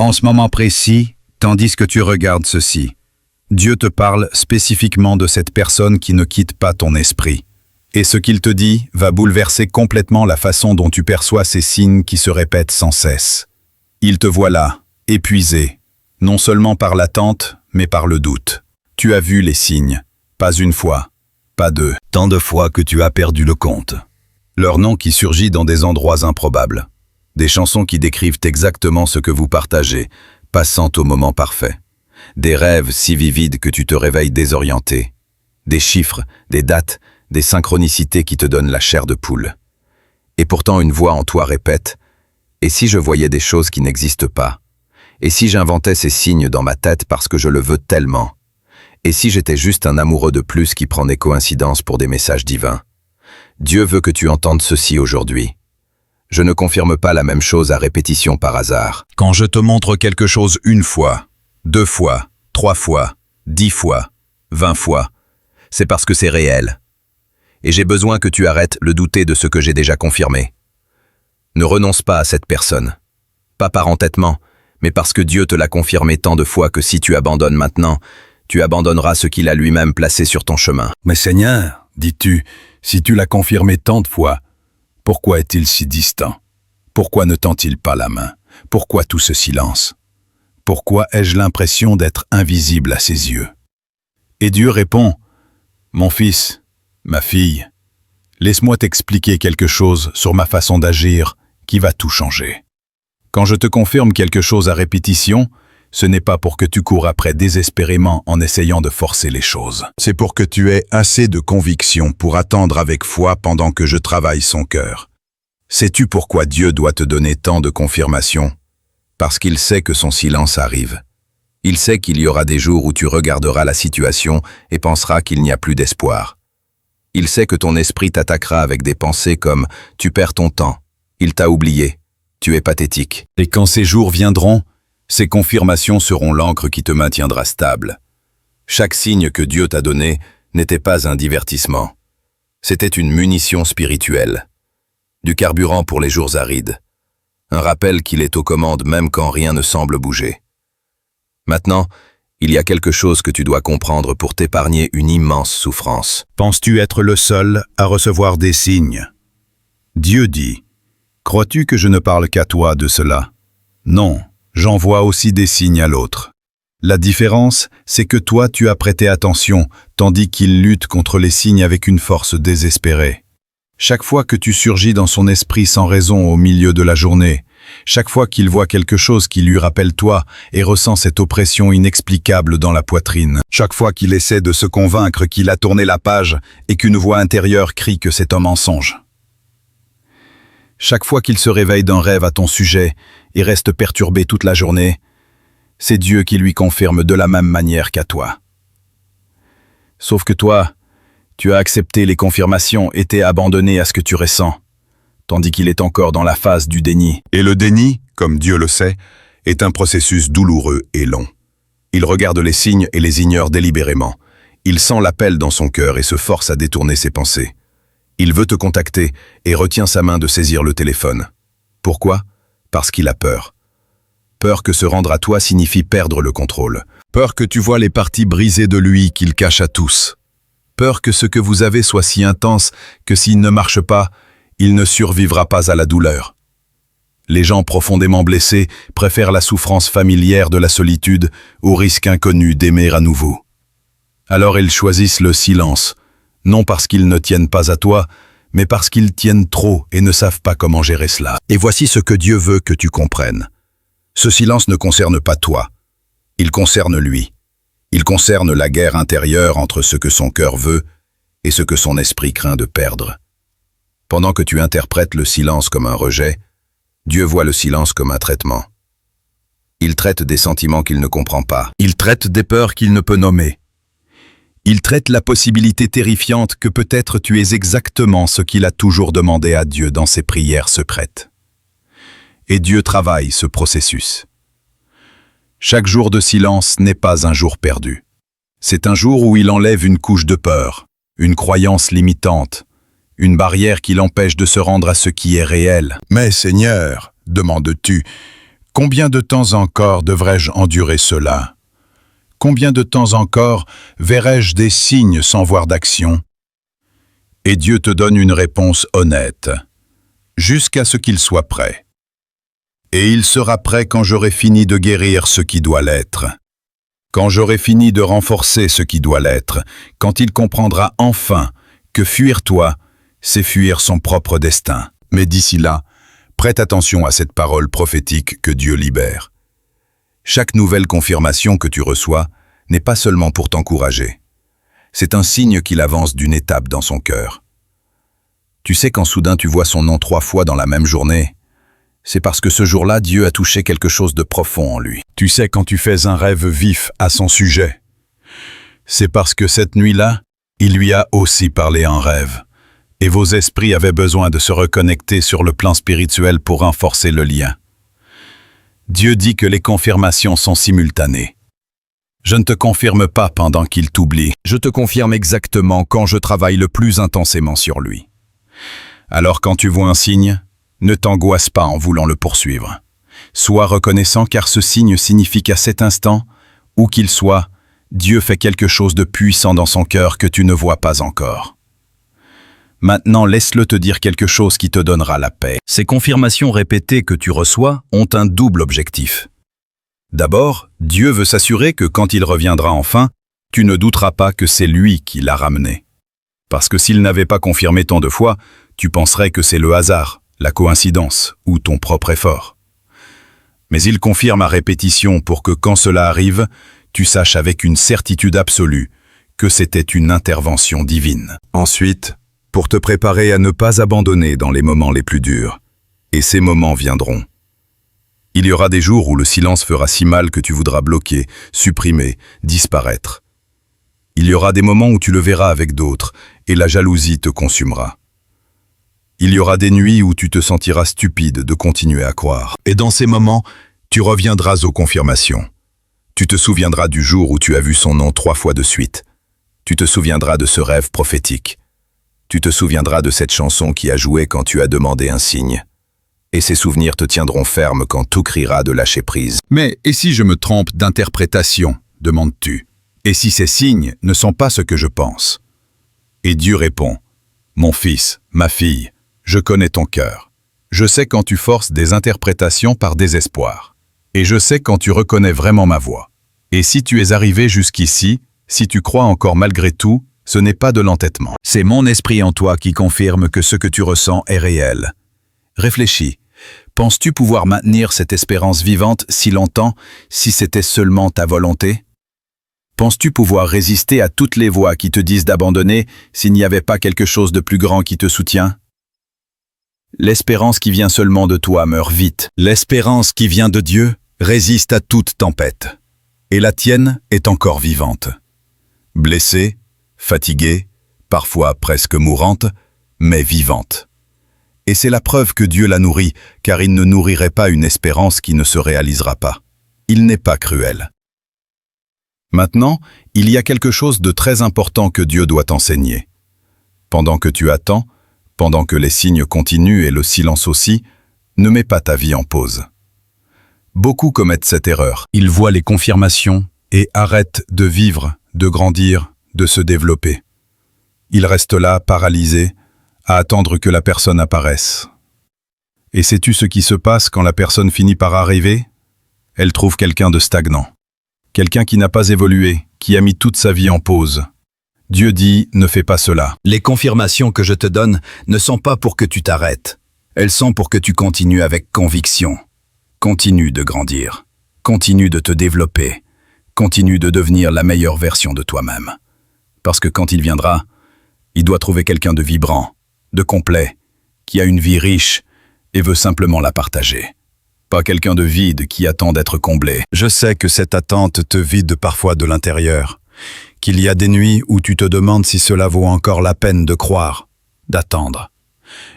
En ce moment précis, tandis que tu regardes ceci, Dieu te parle spécifiquement de cette personne qui ne quitte pas ton esprit. Et ce qu'il te dit va bouleverser complètement la façon dont tu perçois ces signes qui se répètent sans cesse. Il te voit là, épuisé, non seulement par l'attente, mais par le doute. Tu as vu les signes, pas une fois, pas deux. Tant de fois que tu as perdu le compte. Leur nom qui surgit dans des endroits improbables. Des chansons qui décrivent exactement ce que vous partagez, passant au moment parfait. Des rêves si vivides que tu te réveilles désorienté. Des chiffres, des dates, des synchronicités qui te donnent la chair de poule. Et pourtant une voix en toi répète « Et si je voyais des choses qui n'existent pas? Et si j'inventais ces signes dans ma tête parce que je le veux tellement? Et si j'étais juste un amoureux de plus qui prend des coïncidences pour des messages divins? Dieu veut que tu entendes ceci aujourd'hui. Je ne confirme pas la même chose à répétition par hasard. Quand je te montre quelque chose une fois, 2 fois, 3 fois, 10 fois, 20 fois, c'est parce que c'est réel. Et j'ai besoin que tu arrêtes de douter de ce que j'ai déjà confirmé. Ne renonce pas à cette personne. Pas par entêtement, mais parce que Dieu te l'a confirmé tant de fois que si tu abandonnes maintenant, tu abandonneras ce qu'il a lui-même placé sur ton chemin. Mais Seigneur, dis-tu, si tu l'as confirmé tant de fois, pourquoi est-il si distant? Pourquoi ne tend-il pas la main? Pourquoi tout ce silence? Pourquoi ai-je l'impression d'être invisible à ses yeux? Et Dieu répond, « Mon fils, ma fille, laisse-moi t'expliquer quelque chose sur ma façon d'agir qui va tout changer. Quand je te confirme quelque chose à répétition, ce n'est pas pour que tu cours après désespérément en essayant de forcer les choses. C'est pour que tu aies assez de conviction pour attendre avec foi pendant que je travaille son cœur. Sais-tu pourquoi Dieu doit te donner tant de confirmation? Parce qu'il sait que son silence arrive. Il sait qu'il y aura des jours où tu regarderas la situation et penseras qu'il n'y a plus d'espoir. Il sait que ton esprit t'attaquera avec des pensées comme « tu perds ton temps, il t'a oublié, tu es pathétique ». Et quand ces jours viendront, ces confirmations seront l'encre qui te maintiendra stable. Chaque signe que Dieu t'a donné n'était pas un divertissement. C'était une munition spirituelle. Du carburant pour les jours arides. Un rappel qu'il est aux commandes même quand rien ne semble bouger. Maintenant, il y a quelque chose que tu dois comprendre pour t'épargner une immense souffrance. Penses-tu être le seul à recevoir des signes? Dieu dit, « Crois-tu que je ne parle qu'à toi de cela? Non, j'envoie aussi des signes à l'autre. La différence, c'est que toi tu as prêté attention, tandis qu'il lutte contre les signes avec une force désespérée. Chaque fois que tu surgis dans son esprit sans raison au milieu de la journée, chaque fois qu'il voit quelque chose qui lui rappelle toi et ressent cette oppression inexplicable dans la poitrine, chaque fois qu'il essaie de se convaincre qu'il a tourné la page et qu'une voix intérieure crie que c'est un mensonge. Chaque fois qu'il se réveille d'un rêve à ton sujet et reste perturbé toute la journée, c'est Dieu qui lui confirme de la même manière qu'à toi. Sauf que toi, tu as accepté les confirmations et t'es abandonné à ce que tu ressens, tandis qu'il est encore dans la phase du déni. Et le déni, comme Dieu le sait, est un processus douloureux et long. Il regarde les signes et les ignore délibérément. Il sent l'appel dans son cœur et se force à détourner ses pensées. Il veut te contacter et retient sa main de saisir le téléphone. Pourquoi? Parce qu'il a peur. Peur que se rendre à toi signifie perdre le contrôle. Peur que tu vois les parties brisées de lui qu'il cache à tous. Peur que ce que vous avez soit si intense que s'il ne marche pas, il ne survivra pas à la douleur. Les gens profondément blessés préfèrent la souffrance familière de la solitude au risque inconnu d'aimer à nouveau. Alors ils choisissent le silence, non parce qu'ils ne tiennent pas à toi, mais parce qu'ils tiennent trop et ne savent pas comment gérer cela. Et voici ce que Dieu veut que tu comprennes. Ce silence ne concerne pas toi, il concerne lui. Il concerne la guerre intérieure entre ce que son cœur veut et ce que son esprit craint de perdre. Pendant que tu interprètes le silence comme un rejet, Dieu voit le silence comme un traitement. Il traite des sentiments qu'il ne comprend pas. Il traite des peurs qu'il ne peut nommer. Il traite la possibilité terrifiante que peut-être tu es exactement ce qu'il a toujours demandé à Dieu dans ses prières secrètes. Et Dieu travaille ce processus. Chaque jour de silence n'est pas un jour perdu. C'est un jour où il enlève une couche de peur, une croyance limitante, une barrière qui l'empêche de se rendre à ce qui est réel. « Mais Seigneur, demandes-tu, Combien de temps encore devrais-je endurer cela? Combien de temps encore verrai-je des signes sans voir d'action? Et Dieu te donne une réponse honnête, jusqu'à ce qu'il soit prêt. Et il sera prêt quand j'aurai fini de guérir ce qui doit l'être. Quand j'aurai fini de renforcer ce qui doit l'être, quand il comprendra enfin que fuir toi, c'est fuir son propre destin. Mais d'ici là, prête attention à cette parole prophétique que Dieu libère. Chaque nouvelle confirmation que tu reçois n'est pas seulement pour t'encourager. C'est un signe qu'il avance d'une étape dans son cœur. Tu sais quand soudain tu vois son nom 3 fois dans la même journée, c'est parce que ce jour-là, Dieu a touché quelque chose de profond en lui. Tu sais quand tu fais un rêve vif à son sujet, c'est parce que cette nuit-là, il lui a aussi parlé en rêve. Et vos esprits avaient besoin de se reconnecter sur le plan spirituel pour renforcer le lien. Dieu dit que les confirmations sont simultanées. Je ne te confirme pas pendant qu'il t'oublie. Je te confirme exactement quand je travaille le plus intensément sur lui. Alors quand tu vois un signe, ne t'angoisse pas en voulant le poursuivre. Sois reconnaissant car ce signe signifie qu'à cet instant, où qu'il soit, Dieu fait quelque chose de puissant dans son cœur que tu ne vois pas encore. Maintenant, laisse-le te dire quelque chose qui te donnera la paix. Ces confirmations répétées que tu reçois ont un double objectif. D'abord, Dieu veut s'assurer que quand il reviendra enfin, tu ne douteras pas que c'est lui qui l'a ramené. Parce que s'il n'avait pas confirmé tant de fois, tu penserais que c'est le hasard, la coïncidence ou ton propre effort. Mais il confirme à répétition pour que quand cela arrive, tu saches avec une certitude absolue que c'était une intervention divine. Ensuite, pour te préparer à ne pas abandonner dans les moments les plus durs. Et ces moments viendront. Il y aura des jours où le silence fera si mal que tu voudras bloquer, supprimer, disparaître. Il y aura des moments où tu le verras avec d'autres et la jalousie te consumera. Il y aura des nuits où tu te sentiras stupide de continuer à croire. Et dans ces moments, tu reviendras aux confirmations. Tu te souviendras du jour où tu as vu son nom 3 fois de suite. Tu te souviendras de ce rêve prophétique. Tu te souviendras de cette chanson qui a joué quand tu as demandé un signe. Et ces souvenirs te tiendront ferme quand tout criera de lâcher prise. Mais et si je me trompe d'interprétation, demandes-tu? Et si ces signes ne sont pas ce que je pense? Et Dieu répond, mon fils, ma fille, je connais ton cœur. Je sais quand tu forces des interprétations par désespoir. Et je sais quand tu reconnais vraiment ma voix. Et si tu es arrivé jusqu'ici, si tu crois encore malgré tout, ce n'est pas de l'entêtement. C'est mon esprit en toi qui confirme que ce que tu ressens est réel. Réfléchis. Penses-tu pouvoir maintenir cette espérance vivante si longtemps, si c'était seulement ta volonté? Penses-tu pouvoir résister à toutes les voix qui te disent d'abandonner s'il n'y avait pas quelque chose de plus grand qui te soutient? L'espérance qui vient seulement de toi meurt vite. L'espérance qui vient de Dieu résiste à toute tempête. Et la tienne est encore vivante. Blessée, fatiguée, parfois presque mourante, mais vivante. Et c'est la preuve que Dieu la nourrit, car il ne nourrirait pas une espérance qui ne se réalisera pas. Il n'est pas cruel. Maintenant, il y a quelque chose de très important que Dieu doit t'enseigner. Pendant que tu attends, pendant que les signes continuent et le silence aussi, ne mets pas ta vie en pause. Beaucoup commettent cette erreur. Ils voient les confirmations et arrêtent de vivre, de grandir, de se développer. Ils restent là, paralysés, à attendre que la personne apparaisse. Et sais-tu ce qui se passe quand la personne finit par arriver? Elle trouve quelqu'un de stagnant. Quelqu'un qui n'a pas évolué, qui a mis toute sa vie en pause. Dieu dit, ne fais pas cela. Les confirmations que je te donne ne sont pas pour que tu t'arrêtes. Elles sont pour que tu continues avec conviction. Continue de grandir. Continue de te développer. Continue de devenir la meilleure version de toi-même. Parce que quand il viendra, il doit trouver quelqu'un de vibrant, de complet, qui a une vie riche et veut simplement la partager. Pas quelqu'un de vide qui attend d'être comblé. Je sais que cette attente te vide parfois de l'intérieur, qu'il y a des nuits où tu te demandes si cela vaut encore la peine de croire, d'attendre.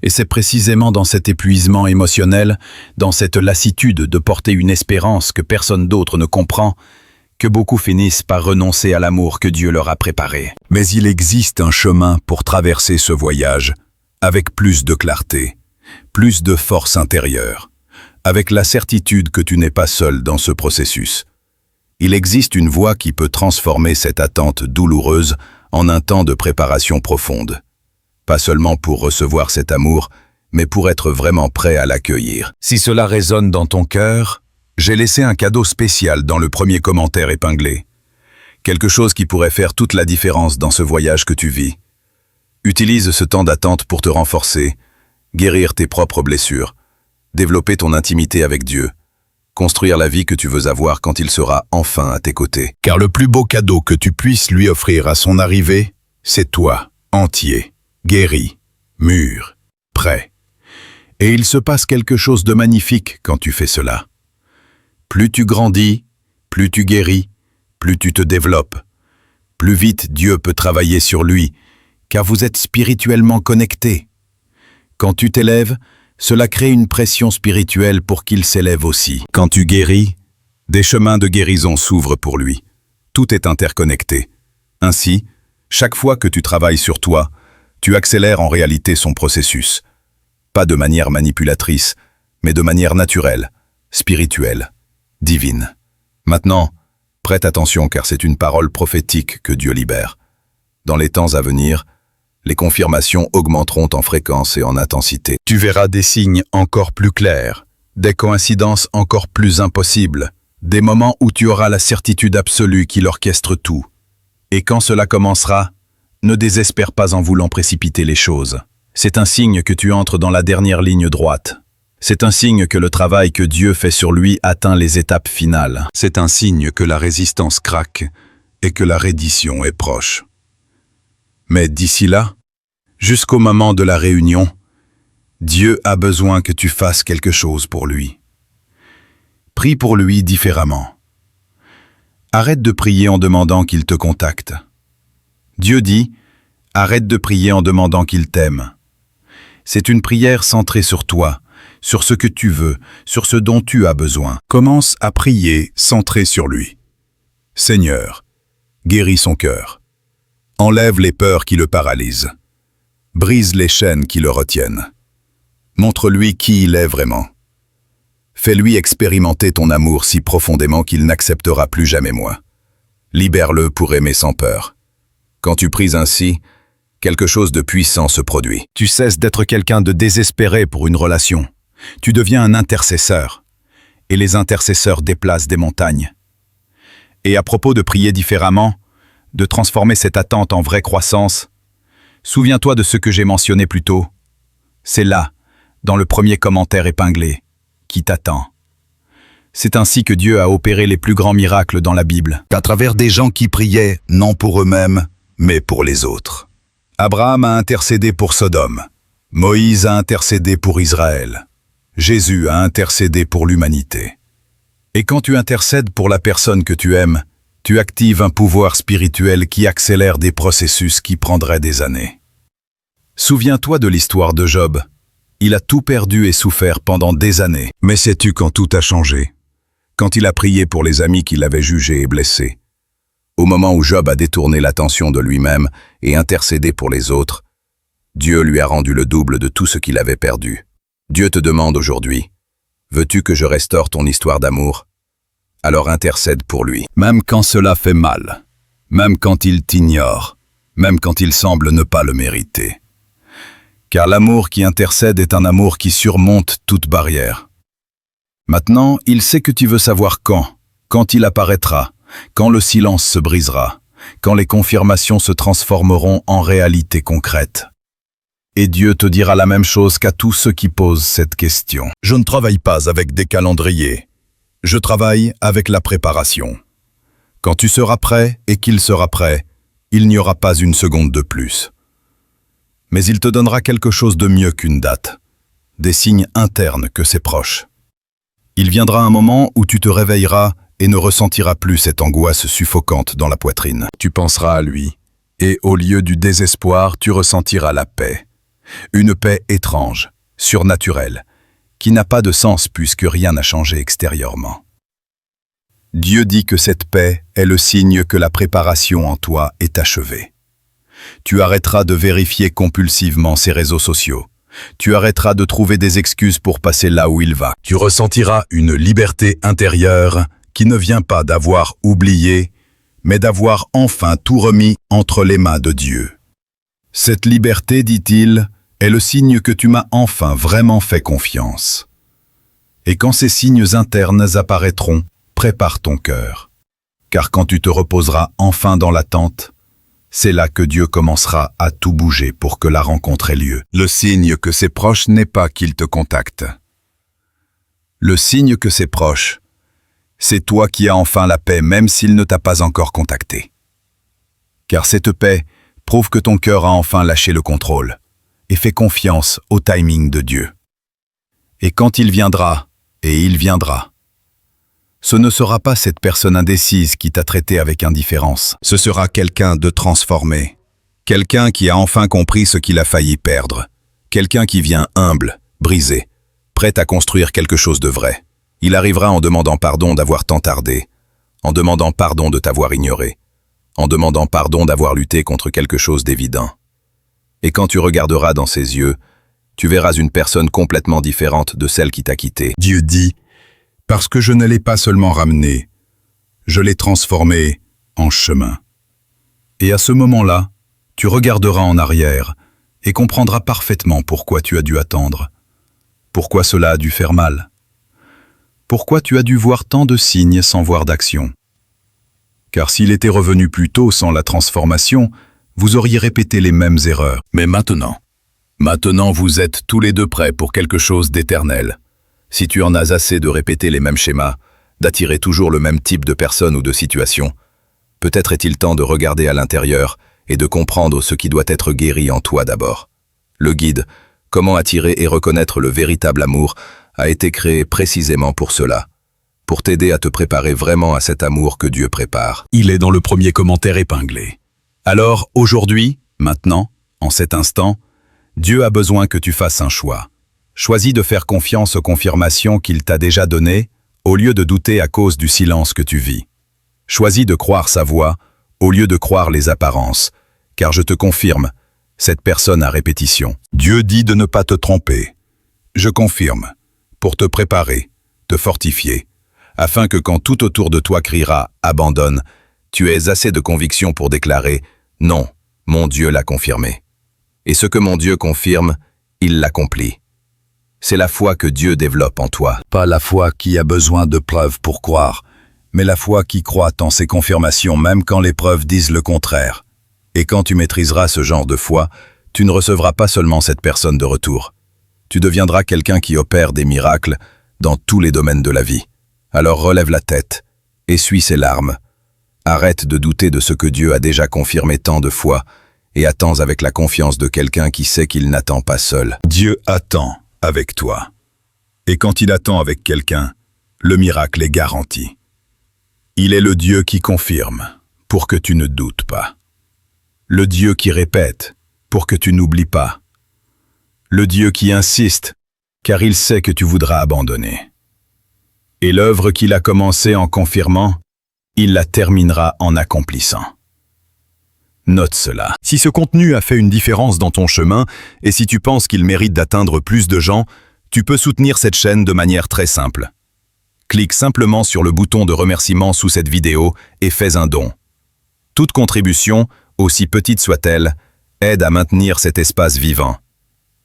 Et c'est précisément dans cet épuisement émotionnel, dans cette lassitude de porter une espérance que personne d'autre ne comprend, que beaucoup finissent par renoncer à l'amour que Dieu leur a préparé. Mais il existe un chemin pour traverser ce voyage, avec plus de clarté, plus de force intérieure. avec la certitude que tu n'es pas seul dans ce processus. Il existe une voie qui peut transformer cette attente douloureuse en un temps de préparation profonde. Pas seulement pour recevoir cet amour, mais pour être vraiment prêt à l'accueillir. Si cela résonne dans ton cœur, j'ai laissé un cadeau spécial dans le premier commentaire épinglé. Quelque chose qui pourrait faire toute la différence dans ce voyage que tu vis. Utilise ce temps d'attente pour te renforcer, guérir tes propres blessures, développer ton intimité avec Dieu, construire la vie que tu veux avoir quand il sera enfin à tes côtés. Car le plus beau cadeau que tu puisses lui offrir à son arrivée, c'est toi, entier, guéri, mûr, prêt. Et il se passe quelque chose de magnifique quand tu fais cela. Plus tu grandis, plus tu guéris, plus tu te développes, plus vite Dieu peut travailler sur lui, car vous êtes spirituellement connectés. Quand tu t'élèves, cela crée une pression spirituelle pour qu'il s'élève aussi. Quand tu guéris, des chemins de guérison s'ouvrent pour lui. Tout est interconnecté. Ainsi, chaque fois que tu travailles sur toi, tu accélères en réalité son processus. Pas de manière manipulatrice, mais de manière naturelle, spirituelle, divine. Maintenant, prête attention car c'est une parole prophétique que Dieu libère. Dans les temps à venir, les confirmations augmenteront en fréquence et en intensité. Tu verras des signes encore plus clairs, des coïncidences encore plus impossibles, des moments où tu auras la certitude absolue qu'il orchestre tout. Et quand cela commencera, ne désespère pas en voulant précipiter les choses. C'est un signe que tu entres dans la dernière ligne droite. C'est un signe que le travail que Dieu fait sur lui atteint les étapes finales. C'est un signe que la résistance craque et que la reddition est proche. Mais d'ici là, jusqu'au moment de la réunion, Dieu a besoin que tu fasses quelque chose pour lui. Prie pour lui différemment. Arrête de prier en demandant qu'il te contacte. Dieu dit, arrête de prier en demandant qu'il t'aime. C'est une prière centrée sur toi, sur ce que tu veux, sur ce dont tu as besoin. Commence à prier centré sur lui. Seigneur, guéris son cœur. Enlève les peurs qui le paralysent. Brise les chaînes qui le retiennent. Montre-lui qui il est vraiment. Fais-lui expérimenter ton amour si profondément qu'il n'acceptera plus jamais moins. Libère-le pour aimer sans peur. Quand tu pries ainsi, quelque chose de puissant se produit. Tu cesses d'être quelqu'un de désespéré pour une relation. Tu deviens un intercesseur. Et les intercesseurs déplacent des montagnes. Et à propos de prier différemment, de transformer cette attente en vraie croissance, souviens-toi de ce que j'ai mentionné plus tôt. C'est là, dans le premier commentaire épinglé, qui t'attend. C'est ainsi que Dieu a opéré les plus grands miracles dans la Bible. À travers des gens qui priaient, non pour eux-mêmes, mais pour les autres. Abraham a intercédé pour Sodome. Moïse a intercédé pour Israël. Jésus a intercédé pour l'humanité. Et quand tu intercèdes pour la personne que tu aimes, tu actives un pouvoir spirituel qui accélère des processus qui prendraient des années. Souviens-toi de l'histoire de Job. Il a tout perdu et souffert pendant des années. Mais sais-tu quand tout a changé? Quand il a prié pour les amis qui l'avaient jugé et blessé. Au moment où Job a détourné l'attention de lui-même et intercédé pour les autres, Dieu lui a rendu le double de tout ce qu'il avait perdu. Dieu te demande aujourd'hui, veux-tu que je restaure ton histoire d'amour? Alors intercède pour lui. Même quand cela fait mal, même quand il t'ignore, même quand il semble ne pas le mériter. Car l'amour qui intercède est un amour qui surmonte toute barrière. Maintenant, il sait que tu veux savoir quand il apparaîtra, quand le silence se brisera, quand les confirmations se transformeront en réalité concrète. Et Dieu te dira la même chose qu'à tous ceux qui posent cette question. Je ne travaille pas avec des calendriers. Je travaille avec la préparation. Quand tu seras prêt et qu'il sera prêt, il n'y aura pas une seconde de plus. Mais il te donnera quelque chose de mieux qu'une date, des signes internes que c'est proche. Il viendra un moment où tu te réveilleras et ne ressentiras plus cette angoisse suffocante dans la poitrine. Tu penseras à lui, et au lieu du désespoir, tu ressentiras la paix. Une paix étrange, surnaturelle, qui n'a pas de sens puisque rien n'a changé extérieurement. Dieu dit que cette paix est le signe que la préparation en toi est achevée. Tu arrêteras de vérifier compulsivement ces réseaux sociaux, Tu arrêteras de trouver des excuses pour passer là où il va. Tu ressentiras une liberté intérieure qui ne vient pas d'avoir oublié, mais d'avoir enfin tout remis entre les mains de Dieu. Cette liberté, dit-il, est le signe que tu m'as enfin vraiment fait confiance. Et quand ces signes internes apparaîtront, prépare ton cœur. Car quand tu te reposeras enfin dans l'attente, c'est là que Dieu commencera à tout bouger pour que la rencontre ait lieu. Le signe que c'est proche n'est pas qu'il te contacte. Le signe que c'est proche, c'est toi qui as enfin la paix même s'il ne t'a pas encore contacté. Car cette paix prouve que ton cœur a enfin lâché le contrôle et fait confiance au timing de Dieu. Et quand il viendra, et il viendra, ce ne sera pas cette personne indécise qui t'a traité avec indifférence. Ce sera quelqu'un de transformé. Quelqu'un qui a enfin compris ce qu'il a failli perdre. Quelqu'un qui vient humble, brisé, prêt à construire quelque chose de vrai. Il arrivera en demandant pardon d'avoir tant tardé, en demandant pardon de t'avoir ignoré, en demandant pardon d'avoir lutté contre quelque chose d'évident. Et quand tu regarderas dans ses yeux, tu verras une personne complètement différente de celle qui t'a quitté. Dieu dit, parce que je ne l'ai pas seulement ramené, je l'ai transformé en chemin. Et à ce moment-là, tu regarderas en arrière et comprendras parfaitement pourquoi tu as dû attendre, pourquoi cela a dû faire mal, pourquoi tu as dû voir tant de signes sans voir d'action. Car s'il était revenu plus tôt sans la transformation, vous auriez répété les mêmes erreurs. Mais maintenant vous êtes tous les deux prêts pour quelque chose d'éternel. Si tu en as assez de répéter les mêmes schémas, d'attirer toujours le même type de personne ou de situation, peut-être est-il temps de regarder à l'intérieur et de comprendre ce qui doit être guéri en toi d'abord. Le guide, comment attirer et reconnaître le véritable amour, a été créé précisément pour cela, pour t'aider à te préparer vraiment à cet amour que Dieu prépare. Il est dans le premier commentaire épinglé. Alors, aujourd'hui, maintenant, en cet instant, Dieu a besoin que tu fasses un choix. Choisis de faire confiance aux confirmations qu'il t'a déjà données, au lieu de douter à cause du silence que tu vis. Choisis de croire sa voix, au lieu de croire les apparences, car je te confirme, cette personne a répétition. Dieu dit de ne pas te tromper. Je confirme, pour te préparer, te fortifier, afin que quand tout autour de toi criera « abandonne », tu aies assez de conviction pour déclarer « non, mon Dieu l'a confirmé ». Et ce que mon Dieu confirme, il l'accomplit. C'est la foi que Dieu développe en toi. Pas la foi qui a besoin de preuves pour croire, mais la foi qui croit en ses confirmations même quand les preuves disent le contraire. Et quand tu maîtriseras ce genre de foi, tu ne recevras pas seulement cette personne de retour. Tu deviendras quelqu'un qui opère des miracles dans tous les domaines de la vie. Alors relève la tête, essuie ses larmes. Arrête de douter de ce que Dieu a déjà confirmé tant de fois et attends avec la confiance de quelqu'un qui sait qu'il n'attend pas seul. Dieu attend avec toi. Et quand il attend avec quelqu'un, le miracle est garanti. Il est le Dieu qui confirme, pour que tu ne doutes pas. Le Dieu qui répète, pour que tu n'oublies pas. Le Dieu qui insiste, car il sait que tu voudras abandonner. Et l'œuvre qu'il a commencée en confirmant, il la terminera en accomplissant. Note cela. Si ce contenu a fait une différence dans ton chemin, et si tu penses qu'il mérite d'atteindre plus de gens, tu peux soutenir cette chaîne de manière très simple. Clique simplement sur le bouton de remerciement sous cette vidéo et fais un don. Toute contribution, aussi petite soit-elle, aide à maintenir cet espace vivant.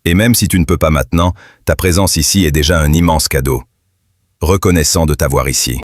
Et même si tu ne peux pas maintenant, ta présence ici est déjà un immense cadeau. Reconnaissant de t'avoir ici.